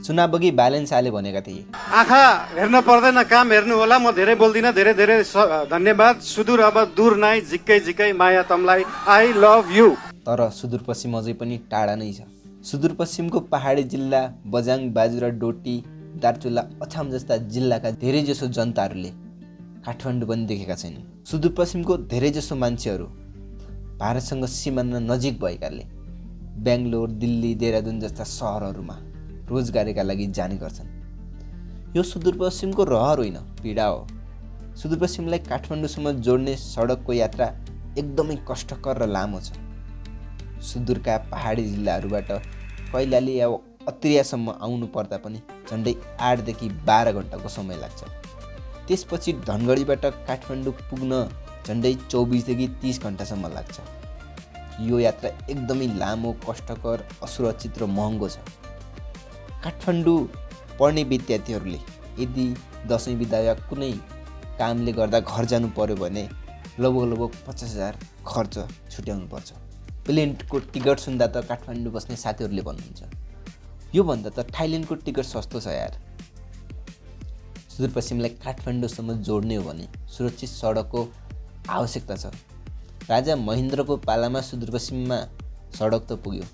चुनावअघि बालेन शाहले भनेका थिए, आँखा हेर्न पर्दैन, काम हेर्नु होला। म धेरै बोल्दिनँ। धेरै धेरै धन्यवाद। सुदूर अब दूर नाइ, झिक्कै झिक्कै माया तमलाई। I love you. तर सुदूरपश्चिम अझै पनि टाढा नै छ। सुदूरपश्चिमको पहाडी जिल्ला बझाङ, बाजुरा, डोटी, दार्चुला, अछाम जस्ता जिल्लाका धेरैजसो जनताहरूले काठमाडौँ पनि देखेका छैनन्। सुदूरपश्चिमको धेरैजसो मान्छेहरू भारतसँग सिमाना नजिक भएकाले बेङ्गलोर, दिल्ली, देहरादुन जस्ता सहरहरूमा रोजगारीका लागि जाने गर्छन्। यो सुदूरपश्चिमको रहर होइन, पीडा हो। सुदूरपश्चिमलाई काठमाडौँसम्म जोड्ने सडकको यात्रा एकदमै कष्टकर र लामो छ। सुदूरका पहाडी जिल्लाहरूबाट कैलाली या अत्रियासम्म आउनु पर्दा पनि झन्डै 8 देखि 12 घन्टाको समय लाग्छ। त्यसपछि धनगढीबाट काठमाडौँ पुग्न झन्डै 24 देखि 30 घन्टासम्म लाग्छ। यो यात्रा एकदमै लामो, कष्टकर, असुरक्षित र महँगो छ। काठमाडौँ पढ्ने विद्यार्थीहरूले यदि दसैँ बिदा या कुनै कामले गर्दा घर जानु पर्यो भने लगभग 50,000 खर्च छुट्याउनु पर्छ। प्लेनको टिकट सुन्दा त काठमाडौँ बस्ने साथीहरूले भन्नुहुन्छ, योभन्दा त थाइल्यान्डको टिकट सस्तो छ यार। सुदूरपश्चिमलाई काठमाडौँसम्म जोड्ने हो भने सुरक्षित सडकको आवश्यकता छ। राजा महेन्द्रको पालामा सुदूरपश्चिममा सडक त पुग्यो,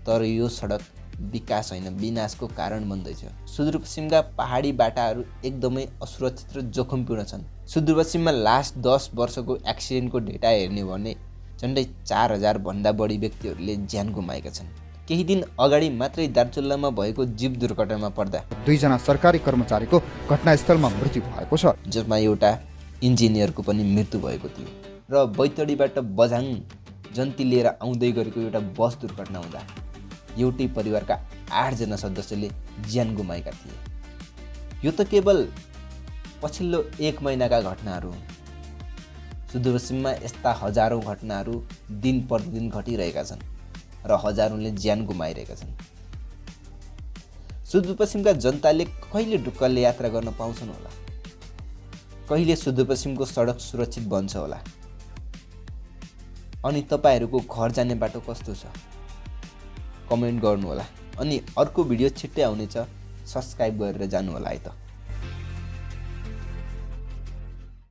तर यो सडक विकास होइन, विनाशको कारण बन्दैछ। सुदूरपश्चिमका पहाडी बाटाहरू एकदमै असुरक्षित र जोखिमपूर्ण छन्। सुदूरपश्चिममा लास्ट 10 वर्षको एक्सिडेन्टको डेटा हेर्ने हो भने झन्डै 4,000 भन्दा बढी व्यक्तिहरूले ज्यान गुमाएका छन्। केही दिन अगाडि मात्रै दार्चुलामा भएको जीव दुर्घटनामा पर्दा 2 जना सरकारी कर्मचारीको घटनास्थलमा मृत्यु भएको छ, जसमा एउटा इन्जिनियरको पनि मृत्यु भएको थियो। र बैतडीबाट बझाङ जन्ती लिएर आउँदै गरेको एउटा बस दुर्घटना हुँदा एउटै परिवारका 8 जना सदस्यले ज्यान गुमाएका थिए। यो त केवल पछिल्लो 1 महिनाका घटनाहरू हुन्। सुदूरपश्चिममा यस्ता हजारौँ घटनाहरू दिन प्रतिदिन घटिरहेका छन् र हजारौँले ज्यान गुमाइरहेका छन्। सुदूरपश्चिमका जनताले कहिले ढुक्कले यात्रा गर्न पाउँछन् होला? कहिले सुदूरपश्चिमको सडक सुरक्षित बन्छ होला? अनि तपाईँहरूको घर जाने बाटो कस्तो छ? कमेन्ट गर्नु होला। अनि अर्को भिडियो छिट्टै आउनेछ, सब्स्क्राइब गरेर जानु होला है त।